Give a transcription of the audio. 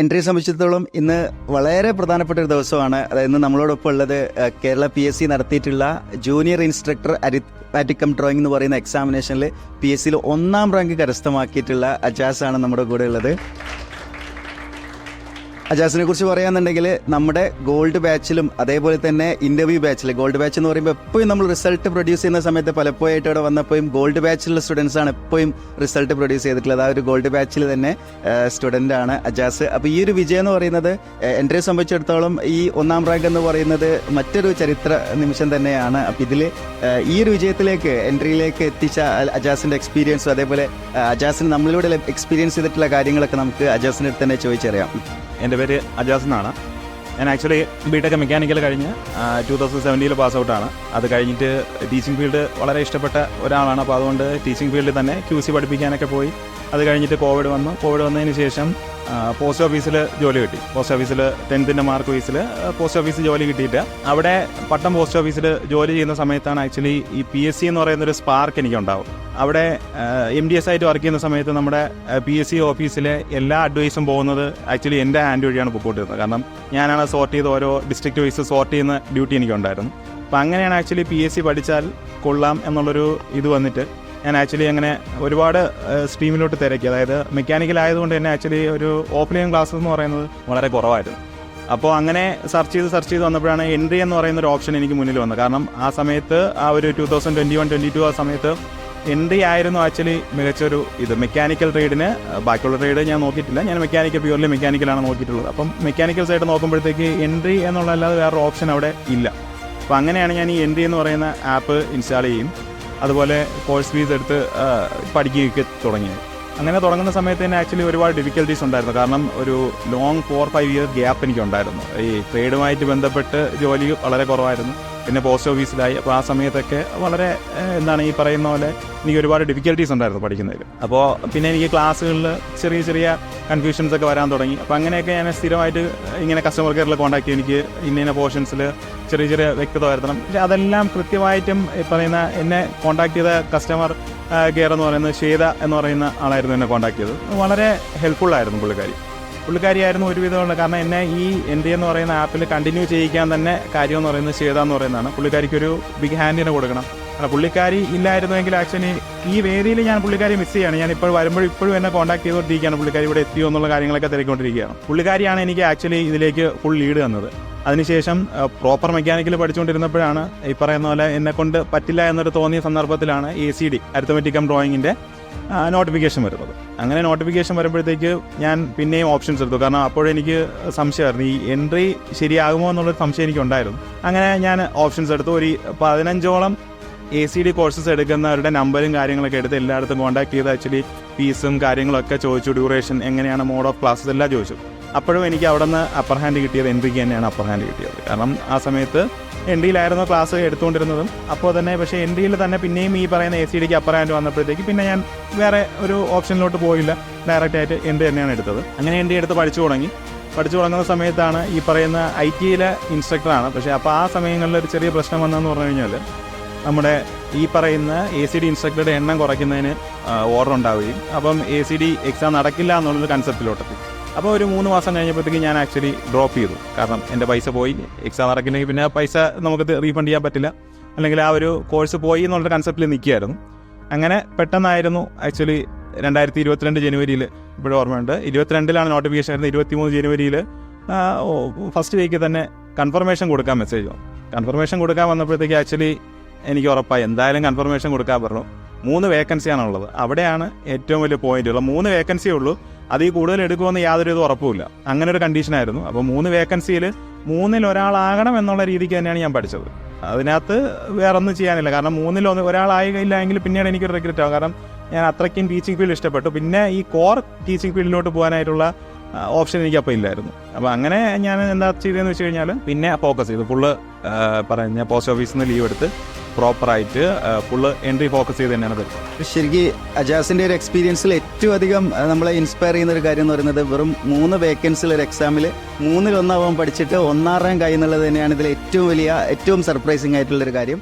എൻട്രിയെ സംബന്ധിച്ചിടത്തോളം ഇന്ന് വളരെ പ്രധാനപ്പെട്ട ഒരു ദിവസമാണ്. അതായത് ഇന്ന് നമ്മളോടൊപ്പം ഉള്ളത് കേരള PSC നടത്തിയിട്ടുള്ള junior instructor arithmetic cum drawing എന്ന് പറയുന്ന എക്സാമിനേഷനിൽ PSCയിൽ 1ാം റാങ്ക് കരസ്ഥമാക്കിയിട്ടുള്ള അജാസ് ആണ് നമ്മുടെ കൂടെ ഉള്ളത്. അജാസിനെ കുറിച്ച് പറയുകയാണെന്നുണ്ടെങ്കിൽ നമ്മുടെ ഗോൾഡ് ബാച്ചിലും അതേപോലെ തന്നെ ഇന്റർവ്യൂ ബാച്ചിൽ, ഗോൾഡ് ബാച്ച് എന്ന് പറയുമ്പോൾ എപ്പോഴും നമ്മൾ റിസൾട്ട് പ്രൊഡ്യൂസ് ചെയ്യുന്ന സമയത്ത് പലപ്പോഴായിട്ട് ഇവിടെ വന്നപ്പോഴും ഗോൾഡ് ബാച്ചിലുള്ള സ്റ്റുഡൻസ് ആണ് എപ്പോഴും റിസൾട്ട് പ്രൊഡ്യൂസ് ചെയ്തിട്ടുള്ളത്. ആ ഒരു ഗോൾഡ് ബാച്ചിൽ തന്നെ സ്റ്റുഡൻ്റ് ആണ് അജാസ്. അപ്പോൾ ഈ ഒരു വിജയം എന്ന് പറയുന്നത് എൻട്രിയെ സംബന്ധിച്ചിടത്തോളം ഈ 1ാം റാങ്ക് എന്ന് പറയുന്നത് മറ്റൊരു ചരിത്ര നിമിഷം തന്നെയാണ്. അപ്പോൾ ഇതിൽ ഈ ഒരു വിജയത്തിലേക്ക് എൻട്രിയിലേക്ക് എത്തിച്ച അജാസിൻ്റെ എക്സ്പീരിയൻസും അതേപോലെ അജാസിന് നമ്മളിലൂടെ എക്സ്പീരിയൻസ് ചെയ്തിട്ടുള്ള കാര്യങ്ങളൊക്കെ നമുക്ക് അജാസിൻ്റെ അടുത്ത് തന്നെ ചോദിച്ചറിയാം. എൻ്റെ പേര് അജാസ് എന്നാണ്. ഞാൻ ആക്ച്വലി BTech മെക്കാനിക്കൽ കഴിഞ്ഞ് 2017 പാസ് ഔട്ടാണ്. അത് കഴിഞ്ഞിട്ട് ടീച്ചിങ് ഫീൽഡ് വളരെ ഇഷ്ടപ്പെട്ട ഒരാളാണ്. അപ്പോൾ അതുകൊണ്ട് ടീച്ചിങ് ഫീൽഡിൽ തന്നെ QC പഠിപ്പിക്കാനൊക്കെ പോയി. അത് കഴിഞ്ഞിട്ട് കോവിഡ് വന്നതിന് ശേഷം പോസ്റ്റ് ഓഫീസിൽ ജോലി കിട്ടി. പോസ്റ്റ് ഓഫീസിൽ 10th മാർക്ക് ബേസിൽ പോസ്റ്റ് ഓഫീസിൽ ജോലി കിട്ടിയിട്ട് അവിടെ പട്ടം പോസ്റ്റ് ഓഫീസിൽ ജോലി ചെയ്യുന്ന സമയത്താണ് ആക്ച്വലി ഈ PSC എന്ന് പറയുന്നൊരു സ്പാർക്ക് എനിക്കുണ്ടാവും. അവിടെ MDS ആയിട്ട് വർക്ക് ചെയ്യുന്ന സമയത്ത് നമ്മുടെ PSC ഓഫീസിലെ എല്ലാ അഡ്വൈസും പോകുന്നത് ആക്ച്വലി എൻ്റെ ഹാൻഡ് വഴിയാണ് പൊക്കോട്ടിരുന്നത്. കാരണം ഞാനാണ് സോർട്ട് ചെയ്ത് ഓരോ ഡിസ്ട്രിക്ട് വൈസ് സോർട്ട് ചെയ്യുന്ന ഡ്യൂട്ടി എനിക്കുണ്ടായിരുന്നു. അപ്പോൾ അങ്ങനെയാണ് ആക്ച്വലി PSC പഠിച്ചാൽ കൊള്ളാം എന്നുള്ളൊരു ഇത് വന്നിട്ട് ഞാൻ ആക്ച്വലി അങ്ങനെ ഒരുപാട് സ്ട്രീമിലോട്ട് തിരക്കി. അതായത് മെക്കാനിക്കൽ ആയതുകൊണ്ട് തന്നെ ആക്ച്വലി ഒരു ഓഫ്ലൈൻ ക്ലാസ്സസ് എന്ന് പറയുന്നത് വളരെ കുറവായിരുന്നു. അപ്പോൾ അങ്ങനെ സെർച്ച് ചെയ്ത് വന്നപ്പോഴാണ് എൻട്രി എന്ന് പറയുന്ന ഒരു ഓപ്ഷൻ എനിക്ക് മുന്നിൽ വന്നത്. കാരണം ആ സമയത്ത് ആ ഒരു 2021-22 ആ സമയത്ത് എൻട്രി ആയിരുന്നു ആക്ച്വലി മികച്ചൊരു ഇത്. മെക്കാനിക്കൽ ട്രേഡിന് ബാക്കിയുള്ള ട്രേഡ് ഞാൻ നോക്കിയിട്ടില്ല. ഞാൻ പ്യൂർലി മെക്കാനിക്കലാണ് നോക്കിയിട്ടുള്ളത്. അപ്പം മെക്കാനിക്കൽ സൈഡ് നോക്കുമ്പോഴത്തേക്ക് എൻട്രി എന്നുള്ളതല്ലാതെ വേറൊരു ഓപ്ഷൻ അവിടെ ഇല്ല. അപ്പോൾ അങ്ങനെയാണ് ഞാൻ ഈ എൻട്രി എന്ന് പറയുന്ന ആപ്പ് ഇൻസ്റ്റാൾ ചെയ്യും, അതുപോലെ കോഴ്സ് ഫീസ് എടുത്ത് പഠിക്കുകയൊക്കെ തുടങ്ങിയത്. അങ്ങനെ തുടങ്ങുന്ന സമയത്ത് തന്നെ ആക്ച്വലി ഒരുപാട് ഡിഫിക്കൽട്ടീസ് ഉണ്ടായിരുന്നു. കാരണം ഒരു ലോങ് 4-5 ഇയർ ഗ്യാപ്പ് എനിക്കുണ്ടായിരുന്നു. ഈ ട്രേഡുമായിട്ട് ബന്ധപ്പെട്ട് ജോലി വളരെ കുറവായിരുന്നു. പിന്നെ പോസ്റ്റ് ഓഫീസിലായി. അപ്പോൾ ആ സമയത്തൊക്കെ വളരെ ഈ പറയുന്ന പോലെ എനിക്ക് ഒരുപാട് ഡിഫിക്കൽട്ടീസ് ഉണ്ടായിരുന്നു പഠിക്കുന്നതിൽ. അപ്പോൾ പിന്നെ എനിക്ക് ക്ലാസ്സുകളിൽ ചെറിയ കൺഫ്യൂഷൻസ് ഒക്കെ വരാൻ തുടങ്ങി. അപ്പോൾ അങ്ങനെയൊക്കെ ഞാൻ സ്ഥിരമായിട്ട് ഇങ്ങനെ കസ്റ്റമർ കെയറിൽ കോൺടാക്ട് ചെയ്യും. എനിക്ക് ഇന്ന പോർഷൻസിൽ ചെറിയ വ്യക്തത വരുത്തണം. പക്ഷേ അതെല്ലാം കൃത്യമായിട്ടും പറയുന്ന എന്നെ കോൺടാക്ട് ചെയ്ത കസ്റ്റമർ കെയർ എന്ന് പറയുന്നത് ശ്വേത എന്ന് പറയുന്ന ആളായിരുന്നു എന്നെ കോൺടാക്ട് ചെയ്തത്. വളരെ ഹെൽപ്ഫുള്ളായിരുന്നു പുള്ളിക്കാരിയായിരുന്നു ഒരുവിധമുള്ള. കാരണം എന്നെ ഈ എൻട്രി എന്ന് പറയുന്ന ആപ്പിൽ കണ്ടിന്യൂ ചെയ്യിക്കാൻ തന്നെ കാര്യം എന്ന് പറയുന്നത് ശ്വേത എന്ന് പറയുന്നതാണ്. പുള്ളിക്കാരിക്കൊരു ബിഗ് ഹാൻഡിനെ കൊടുക്കണം. കാരണം പുള്ളിക്കാരി ഇല്ലായിരുന്നുവെങ്കിൽ ആക്ച്വലി ഈ വേദിയിൽ ഞാൻ പുള്ളിക്കാരി മിസ് ചെയ്യാണ്. ഞാൻ ഇപ്പോൾ ഇപ്പോഴും എന്നെ കോൺടാക്ട് ചെയ്തുകൊണ്ടിരിക്കുകയാണ്. പുള്ളിക്കാരി ഇവിടെ എത്തിയോ എന്നുള്ള കാര്യങ്ങളൊക്കെ തിരക്കൊണ്ടിരിക്കുകയാണ്. പുള്ളിക്കാരിയാണ് എനിക്ക് ആക്ച്വലി ഇതിലേക്ക് ഫുൾ ലീഡ് തന്നത്. അതിനുശേഷം പ്രോപ്പർ മെക്കാനിക്കൽ പഠിച്ചുകൊണ്ടിരുന്നപ്പോഴാണ് ഈ പറയുന്ന പോലെ എന്നെക്കൊണ്ട് പറ്റില്ല എന്നൊരു തോന്നിയ സന്ദർഭത്തിലാണ് ACD അരിത്മെറ്റിക് കം ഡ്രോയിങ്ങിൻ്റെ നോട്ടിഫിക്കേഷൻ വരുന്നത്. അങ്ങനെ നോട്ടിഫിക്കേഷൻ വരുമ്പോഴത്തേക്ക് ഞാൻ പിന്നെയും ഓപ്ഷൻസ് എടുത്തു. കാരണം അപ്പോഴെനിക്ക് സംശയമായിരുന്നു ഈ എൻട്രി ശരിയാകുമോ എന്നുള്ളൊരു സംശയം എനിക്കുണ്ടായിരുന്നു. അങ്ങനെ ഞാൻ ഓപ്ഷൻസ് എടുത്തു. ഒരു 15ഓളം ACD കോഴ്സസ് എടുക്കുന്നവരുടെ നമ്പറും കാര്യങ്ങളൊക്കെ എടുത്ത് എല്ലായിടത്തും കോൺടാക്ട് ചെയ്ത് ആക്ച്വലി ഫീസും കാര്യങ്ങളൊക്കെ ചോദിച്ചു, ഡ്യൂറേഷൻ എങ്ങനെയാണ്, മോഡ് ഓഫ് ക്ലാസ്സസ് എല്ലാം ചോദിച്ചു. അപ്പോഴും എനിക്ക് അവിടെ നിന്ന് അപ്പർ ഹാൻഡ് കിട്ടിയത് എൻട്രിക്ക് തന്നെയാണ് അപ്പർ ഹാൻഡ് കിട്ടിയത്. കാരണം ആ സമയത്ത് എൻട്രിയിലായിരുന്നു ക്ലാസ് എടുത്തുകൊണ്ടിരുന്നതും. അപ്പോൾ തന്നെ പക്ഷേ എൻട്രിയിൽ തന്നെ പിന്നെയും ഈ പറയുന്ന ACDക്ക് അപ്പർ ഹാൻഡ് വന്നപ്പോഴത്തേക്ക് പിന്നെ ഞാൻ വേറെ ഒരു ഓപ്ഷനിലോട്ട് പോയില്ല, ഡയറക്റ്റായിട്ട് എൻട്രി തന്നെയാണ് എടുത്തത്. അങ്ങനെ എൻട്രി എടുത്ത് പഠിച്ചു തുടങ്ങുന്ന സമയത്താണ് ഈ പറയുന്ന ITയിലെ ഇൻസ്ട്രക്ടറാണ്. പക്ഷേ അപ്പോൾ ആ സമയങ്ങളിൽ ഒരു ചെറിയ പ്രശ്നം വന്നതെന്ന് പറഞ്ഞു കഴിഞ്ഞാൽ നമ്മുടെ ഈ പറയുന്ന ACD ഇൻസ്ട്രക്ടറുടെ എണ്ണം കുറയ്ക്കുന്നതിന് ഓർഡർ ഉണ്ടാവുകയും അപ്പം ACD എക്സാം നടക്കില്ല എന്നുള്ളൊരു കൺസെപ്റ്റിലോട്ടെത്തി. അപ്പോൾ ഒരു 3 മാസം കഴിഞ്ഞപ്പോഴത്തേക്ക് ഞാൻ ആക്ച്വലി ഡ്രോപ്പ് ചെയ്തു. കാരണം എൻ്റെ പൈസ പോയി, എക്സാം നടക്കില്ലെങ്കിൽ പിന്നെ പൈസ നമുക്ക് റീഫണ്ട് ചെയ്യാൻ പറ്റില്ല, അല്ലെങ്കിൽ ആ ഒരു കോഴ്സ് പോയി എന്നുള്ളൊരു കൺസെപ്റ്റിൽ നിൽക്കുകയായിരുന്നു. അങ്ങനെ പെട്ടെന്നായിരുന്നു ആക്ച്വലി 2022 ജനുവരിയിൽ, ഇപ്പോഴും ഓർമ്മയുണ്ട്, 22-ലാണ് നോട്ടിഫിക്കേഷൻ ആയിരുന്നു. 23 ജനുവരിയിൽ ഫസ്റ്റ് വീക്ക് തന്നെ കൺഫർമേഷൻ കൊടുക്കാൻ മെസ്സേജ് വന്നു. കൺഫർമേഷൻ കൊടുക്കാൻ വന്നപ്പോഴത്തേക്ക് ആക്ച്വലി എനിക്ക് ഉറപ്പായി എന്തായാലും കൺഫർമേഷൻ കൊടുക്കാൻ പറഞ്ഞു. 3 വേക്കൻസിയാണുള്ളത്. അവിടെയാണ് ഏറ്റവും വലിയ പോയിന്റ് ഉള്ളത്. 3 വേക്കൻസിയേ ഉള്ളൂ. അതിൽ കൂടുതൽ എടുക്കുമെന്ന് യാതൊരു ഇത് ഉറപ്പുമില്ല. അങ്ങനെ ഒരു കണ്ടീഷനായിരുന്നു. അപ്പോൾ 3 വേക്കൻസിയിൽ 3-ൽ ഒരാളാകണം എന്നുള്ള രീതിക്ക് തന്നെയാണ് ഞാൻ പഠിച്ചത്. അതിനകത്ത് വേറൊന്നും ചെയ്യാനില്ല. കാരണം 3-ൽ ഒരാളായില്ല എങ്കിൽ പിന്നീട് എനിക്കൊരു റിഗ്രറ്റ് ആവും. കാരണം ഞാൻ അത്രയ്ക്കും ടീച്ചിങ് ഫീൽഡ് ഇഷ്ടപ്പെട്ടു. പിന്നെ ഈ കോർ ടീച്ചിങ് ഫീൽഡിലോട്ട് പോകാനായിട്ടുള്ള ഓപ്ഷൻ എനിക്കപ്പോൾ ഇല്ലായിരുന്നു. അപ്പോൾ അങ്ങനെ ഞാൻ എന്താ ചെയ്തതെന്ന് വെച്ച് കഴിഞ്ഞാൽ പിന്നെ ഫോക്കസ് ചെയ്തു. ഫുള്ള് പറഞ്ഞ പോസ്റ്റ് ഓഫീസിൽ നിന്ന് ലീവ് എടുത്ത് പ്രോപ്പറായിട്ട് ഫുള്ള് എൻട്രി ഫോക്കസ് ചെയ്ത് തന്നെയാണ് വരുന്നത്. ശരിക്കും അജാസിൻ്റെ ഒരു എക്സ്പീരിയൻസിൽ ഏറ്റവും അധികം നമ്മളെ ഇൻസ്പയർ ചെയ്യുന്ന ഒരു കാര്യം എന്ന് പറയുന്നത് വെറും 3 വേക്കൻസിൽ ഒരു എക്സാമിൽ 3-ൽ 1 പഠിച്ചിട്ട് 1ാം റാങ്ക് ആയി എന്നുള്ളത് തന്നെയാണ് ഇതിൽ ഏറ്റവും സർപ്രൈസിങ് ആയിട്ടുള്ളൊരു കാര്യം.